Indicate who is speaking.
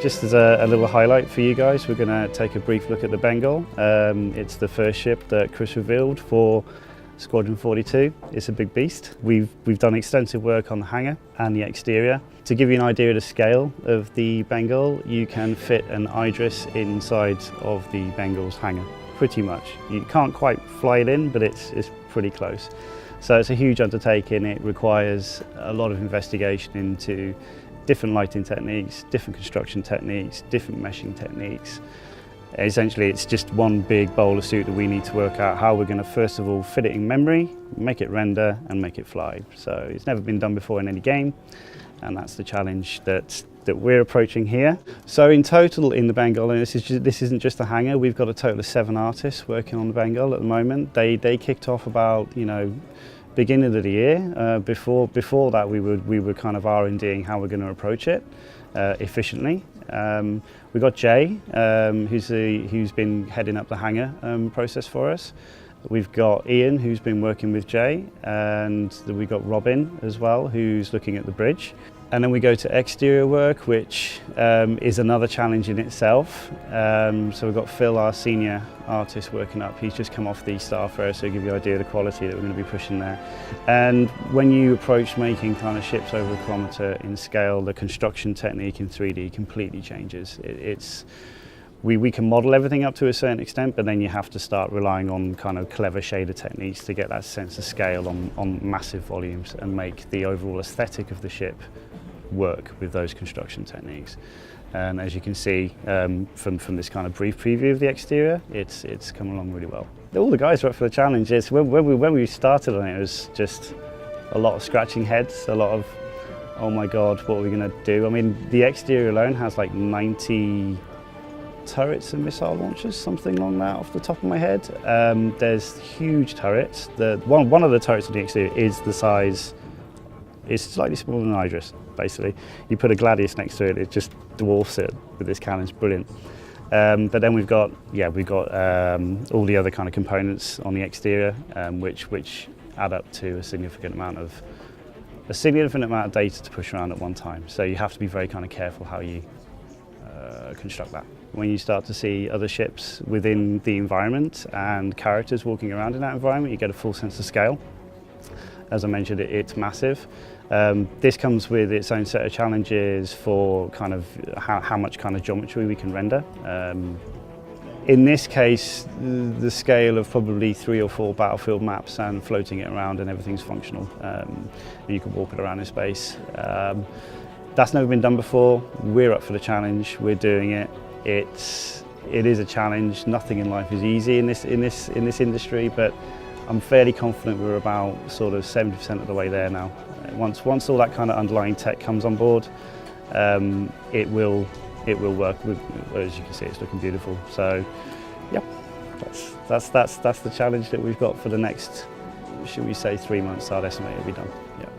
Speaker 1: Just as a little highlight for you guys, we're going to take a brief look at the Bengal. It's the first ship that Chris revealed for Squadron 42. It's a big beast. We've done extensive work on the hangar and the exterior. To give you an idea of the scale of the Bengal, you can fit an Idris inside of the Bengal's hangar, pretty much. You can't quite fly it in, but it's pretty close. So it's a huge undertaking. It requires a lot of investigation into different lighting techniques, different construction techniques, different meshing techniques. Essentially, it's just one big bowl of soup that we need to work out how we're going to first of all fit it in memory, make it render and make it fly. So it's never been done before in any game, and that's the challenge that we're approaching here. So in total in the Bengal, and this isn't just a hangar, we've got a total of 7 artists working on the Bengal at the moment. They kicked off about, beginning of the year. Before that, we were kind of R&Ding how we're going to approach it efficiently. We've got Jay, who's been heading up the hangar process for us. We've got Ian, who's been working with Jay, and we've got Robin as well, who's looking at the bridge. And then we go to exterior work, which is another challenge in itself. So we've got Phil, our senior artist, working up. He's just come off the Starfarer, so to give you an idea of the quality that we're going to be pushing there. And when you approach making kind of ships over a kilometre in scale, the construction technique in 3D completely changes. We can model everything up to a certain extent, but then you have to start relying on kind of clever shader techniques to get that sense of scale on massive volumes and make the overall aesthetic of the ship work with those construction techniques. And as you can see from this kind of brief preview of the exterior, it's come along really well. All the guys are up for the challenge. When we started on it, it was just a lot of scratching heads, a lot of, oh my God, what are we going to do? I mean, the exterior alone has like 90 turrets and missile launchers, something along that off the top of my head. There's huge turrets. One of the turrets on the exterior is the size, it's slightly smaller than an Idris, basically. You put a Gladius next to it, it just dwarfs it with this cannon. It's brilliant. But then we've got all the other kind of components on the exterior, which add up to a significant amount of data to push around at one time. So you have to be very kind of careful how you construct that. When you start to see other ships within the environment and characters walking around in that environment, you get a full sense of scale. As I mentioned, it's massive. This comes with its own set of challenges for kind of how much kind of geometry we can render. In this case, the scale of probably 3 or 4 battlefield maps and floating it around and everything's functional. And you can walk it around in space. That's never been done before. We're up for the challenge. We're doing it. It is a challenge. Nothing in life is easy in this industry, but I'm fairly confident we're about sort of 70% of the way there now. Once all that kind of underlying tech comes on board, it will work. As you can see, it's looking beautiful. So, yeah, that's the challenge that we've got for the next, should we say, 3 months. I'd estimate it'll be done. Yeah.